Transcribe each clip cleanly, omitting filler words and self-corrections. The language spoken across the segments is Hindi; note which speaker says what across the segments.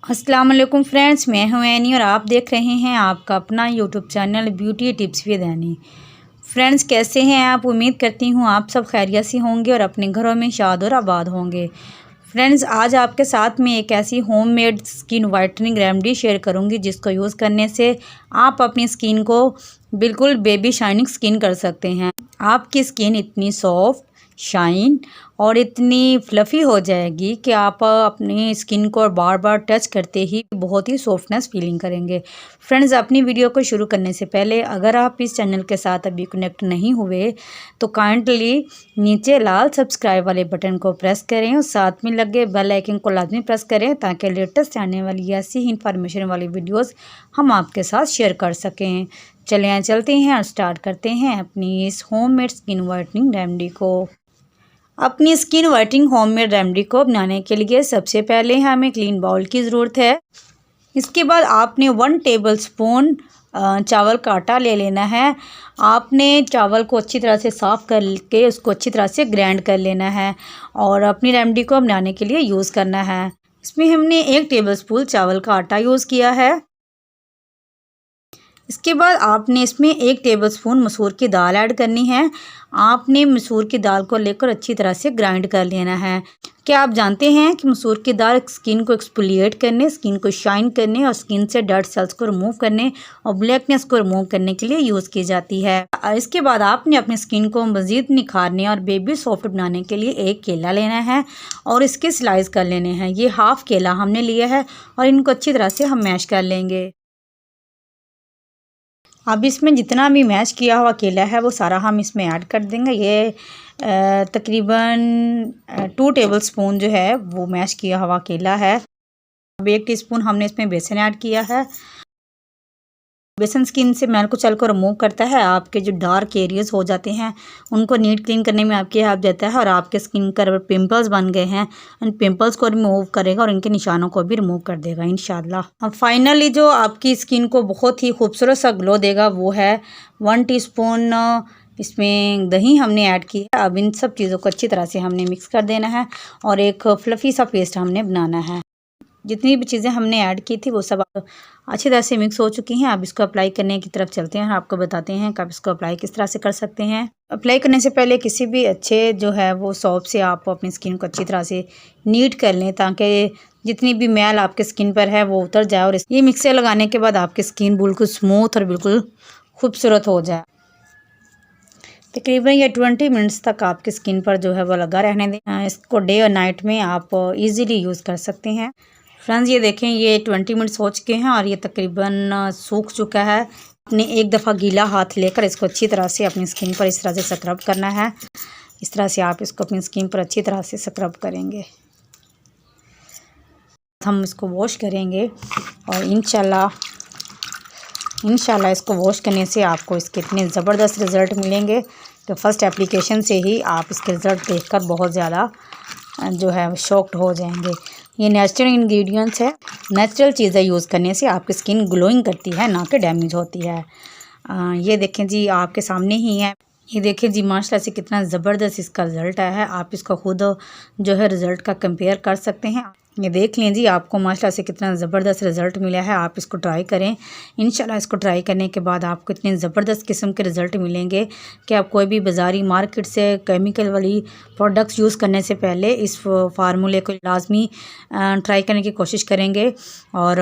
Speaker 1: अस्सलाम वालेकुम फ्रेंड्स, मैं हूं एनी और आप देख रहे हैं आपका अपना YouTube channel beauty tips with any. Friends, कैसे हैं आप? उम्मीद करती हूं आप सब खैरियत से होंगे और अपने घरों में शाद और आबाद होंगे। फ्रेंड्स, आज आपके साथ में एक ऐसी homemade skin whitening remedy share करूंगी जिसको यूज़ करने से आप अपनी स्किन को बिल्कुल बेबी शाइनिंग स्किन कर सकते हैं। आपकी स्किन इतनी सॉफ्ट, शाइन और इतनी फ्लफ़ी हो जाएगी कि आप अपनी स्किन को बार बार टच करते ही बहुत ही सॉफ्टनेस फीलिंग करेंगे। फ्रेंड्स, अपनी वीडियो को शुरू करने से पहले अगर आप इस चैनल के साथ अभी कनेक्ट नहीं हुए तो काइंडली नीचे लाल सब्सक्राइब वाले बटन को प्रेस करें और साथ में लगे बेल आइकन को लाजमी प्रेस करें ताकि लेटेस्ट आने वाली ऐसी ही इंफॉर्मेशन वाली वीडियोज़ हम आपके साथ शेयर कर सकें। चलते हैं और स्टार्ट करते हैं अपनी इस होममेड स्किन वाइटनिंग रेमेडी को। अपनी स्किन वाइटनिंग होममेड रेमेडी को बनाने के लिए सबसे पहले हमें क्लीन बाउल की ज़रूरत है। इसके बाद आपने 1 टेबलस्पून चावल का आटा ले लेना है। आपने चावल को अच्छी तरह से साफ़ करके उसको अच्छी तरह से ग्राइंड कर लेना है और अपनी रेमेडी को बनाने के लिए यूज़ करना है। इसमें हमने 1 टेबलस्पून चावल का आटा यूज़ किया है। इसके बाद आपने इसमें 1 टेबलस्पून मसूर की दाल ऐड करनी है। आपने मसूर की दाल को लेकर अच्छी तरह से ग्राइंड कर लेना है। क्या आप जानते हैं कि मसूर की दाल स्किन को एक्सफोलिएट करने, स्किन को शाइन करने और स्किन से डेड सेल्स को रिमूव करने और ब्लैकनेस को रिमूव करने के लिए यूज़ की जाती है। इसके बाद आपने अपनी स्किन को मज़ीद निखारने और बेबी सॉफ्ट बनाने के लिए 1 केला लेना है और इसके स्लाइस कर लेने हैं। ये हाफ़ केला हमने लिया है और इनको अच्छी तरह से हम मैश कर लेंगे। अब इसमें जितना भी मैश किया हुआ केला है वो सारा हम इसमें ऐड कर देंगे। ये तकरीबन 2 टेबलस्पून जो है वो मैश किया हुआ केला है। अब 1 टीस्पून हमने इसमें बेसन ऐड किया है। बेसन स्किन से मैल को चल कर रिमूव करता है। आपके जो डार्क एरियाज हो जाते हैं उनको नीट क्लीन करने में आपकी हेल्प देता है और आपके स्किन पर पिंपल्स बन गए हैं उन पिंपल्स को रिमूव करेगा और इनके निशानों को भी रिमूव कर देगा इंशाल्लाह। अब फाइनली जो आपकी स्किन को बहुत ही खूबसूरत सा ग्लो देगा वो है 1 टीस्पून इसमें दही हमने ऐड की है। अब इन सब चीज़ों को अच्छी तरह से हमने मिक्स कर देना है और एक फ्लफ़ी सा पेस्ट हमने बनाना है। जितनी भी चीज़ें हमने ऐड की थी वो सब अच्छी तरह से मिक्स हो चुकी हैं। अब इसको अप्लाई करने की तरफ चलते हैं। आपको बताते हैं कि आप इसको अप्लाई किस तरह से कर सकते हैं। अप्लाई करने से पहले किसी भी अच्छे जो है वो सोप से आप अपनी स्किन को अच्छी तरह से नीट कर लें ताकि जितनी भी मैल आपके स्किन पर है वो उतर जाए और ये मिक्सर लगाने के बाद आपकी स्किन बिल्कुल स्मूथ और बिल्कुल खूबसूरत हो जाए। तकरीबन ये 20 मिनट्स तक आपकी स्किन पर जो है वो लगा रहने दें। इसको डे और नाइट में आप इजीली यूज़ कर सकते हैं। फ्रेंड्स, ये देखें ये 20 मिनट्स हो चुके हैं और ये तकरीबन सूख चुका है। आपने एक दफ़ा गीला हाथ लेकर इसको अच्छी तरह से अपनी स्किन पर इस तरह से स्क्रब करना है। इस तरह से आप इसको अपनी स्किन पर अच्छी तरह से स्क्रब करेंगे। हम इसको वॉश करेंगे और इंशाल्लाह इसको वॉश करने से आपको इसके इतने ज़बरदस्त रिज़ल्ट मिलेंगे तो फर्स्ट एप्लीकेशन से ही आप इसके रिज़ल्ट देखकर बहुत ज़्यादा जो है शॉक्ड हो जाएंगे। ये नेचुरल इंग्रेडिएंट्स है। नेचुरल चीज़ें यूज़ करने से आपकी स्किन ग्लोइंग करती है ना कि डैमेज होती है। ये देखें जी आपके सामने ही है। ये देखें जी माशाल्लाह से कितना ज़बरदस्त इसका रिज़ल्ट आया है। आप इसको खुद जो है रिज़ल्ट का कंपेयर कर सकते हैं। ये देख लें जी आपको माशाल्लाह से कितना ज़बरदस्त रिज़ल्ट मिला है। आप इसको ट्राई करें। इंशाल्लाह इसको ट्राई करने के बाद आपको इतने ज़बरदस्त किस्म के रिज़ल्ट मिलेंगे कि आप कोई भी बाज़ारी मार्केट से केमिकल वाली प्रोडक्ट्स यूज़ करने से पहले इस फार्मूले को लाजमी ट्राई करने की कोशिश करेंगे और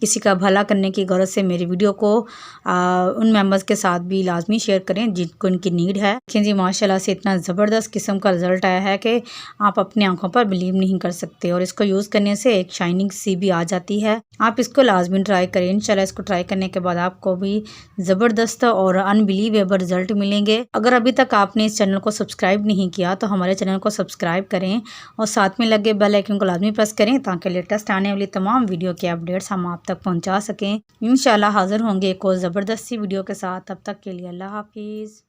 Speaker 1: किसी का भला करने की गरज से मेरी वीडियो को उन मेंबर्स के साथ भी लाजमी शेयर करें जिनको इनकी नीड है। देखिए जी माशाल्लाह से इतना ज़बरदस्त किस्म का रिज़ल्ट आया है कि आप अपनी आंखों पर बिलीव नहीं कर सकते और इसको यूज़ करने से एक शाइनिंग सी भी आ जाती है। आप इसको लाजमी ट्राई करें। इंशाल्लाह इसको ट्राई करने के बाद आपको भी ज़बरदस्त और अनबिलीवेबल रिज़ल्ट मिलेंगे। अगर अभी तक आपने इस चैनल को सब्सक्राइब नहीं किया तो हमारे चैनल को सब्सक्राइब करें और साथ में लगे बेल आइकन को लाजमी प्रेस करें ताकि लेटेस्ट आने वाली तमाम वीडियो के अपडेट्स हम आप तक पहुँचा सकें। इंशाल्लाह हाज़िर होंगे एक और ज़बरदस्त सी वीडियो के साथ। तब तक के लिए अल्लाह हाफिज़।